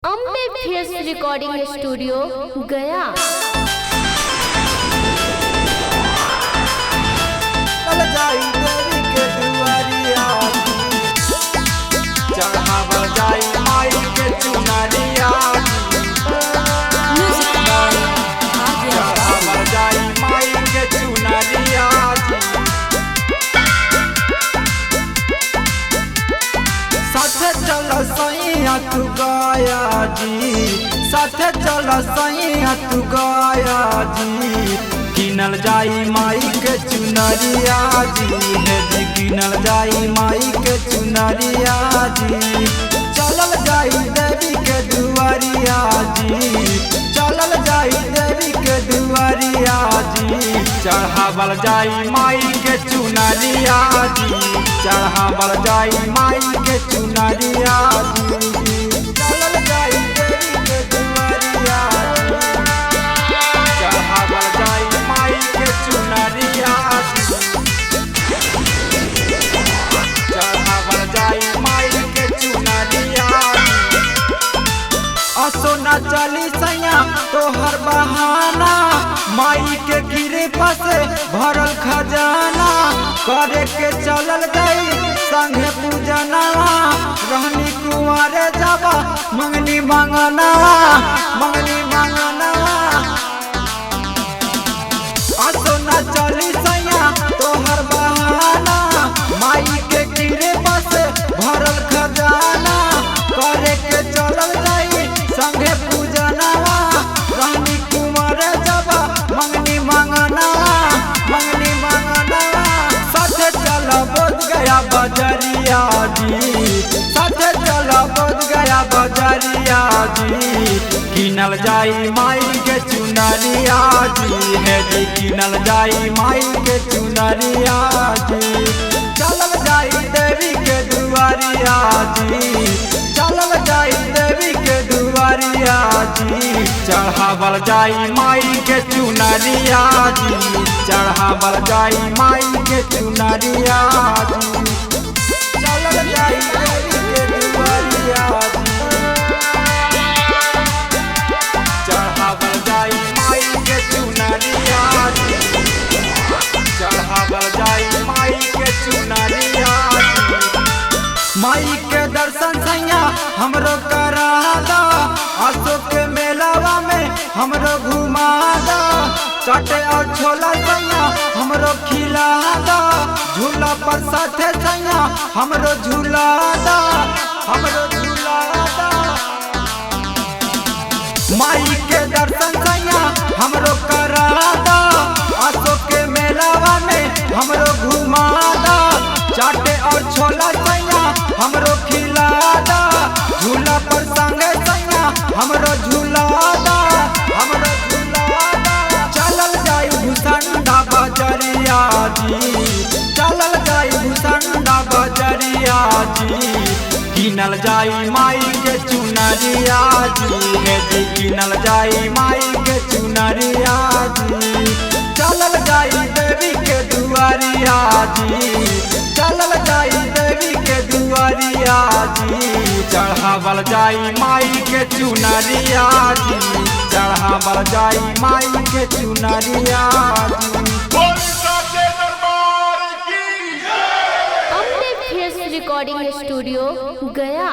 Ambe face recording studio गया। सैया तू गाया जी, साथे चल सैया तू गाया जी। किनल जाई माई के चुनरिया जी, है जी किनल जाई माई के चुनरिया जी। चलल जाई देवी के दुआरिया जी, चलल जाई देवी के दुआरिया जी। चढ़ावल जाई माई के चुनरिया जी, चढ़ावल जाई माई के चुनरिया जी। चलल जाई देवी के दुआरिया जी, चढ़ावल जाई माई के चुनरिया जी, चढ़ावल जाई माई के चुनरिया जी। असो न चली सैया तोहर बहाना, माई के गिरे पासे भरल खजाना। करे के चलल गई संगे पूजना, रहनी कुंवारे जाबा मंगनी मांगना, मंगनी मांगना। असो न चली सैया तोहर बहाना, माई के गिरे पासे भरल खजाना। करे के चलल गई संगे पूजना, रहनी कुंवारे जाबा मंगनी मांगना, मंगनी मांगना। साथे चला बोध गया बजरिया जी, साथे चला बोध गया बजरिया जी। किनल जाई माई के चुनरिया जी, है जी किनल जाई माई के चुनरिया जी। चलल जाई देवी के दुआरिया जी, चलल जाई देवी के दुआरिया जी। चढ़ावल जाई माई के चुनरिया जी, चढ़ावल जाई माई के चुनरिया जी। चलल जाई देवी के दुआरिया जी, चढ़ावल जाई माई के चुनरिया जी, चढ़ावल जाई माई के चुनरिया जी। माई के दर्शन सैया हमरो करा दा, अशोक के मेलावा में हमरो घुमा दा। चाटे और छोला सैया हमरो खिला दा, झूला पर साथे सैया हमरो झूला दा, हमरो झूला दा। माई के दर्शन सैया हमरो करा दा, अशोक के मेलावा में हमरो घुमा दा। चाटे और छोला सैया हमरो खिला दा, झूला पर संगे सैया हमरो झूला दा, हमरो झूला दा। चलल जाई भूसंडा बजरिया जी, चलल जाई भूसंडा बजरिया जी। किनल जाई माई के चुनरिया जी, है जी किनल जाई माई के चुनरिया जी। चलल जाई देवी के दुआरिया जी, चलल जाई देवी के दुआरिया जी। चढ़ावल जाई माई के चुनरिया जी, चढ़ावल जाई माई के चुनरिया जी। अम्बे फेस रिकॉर्डिंग स्टूडियो गया।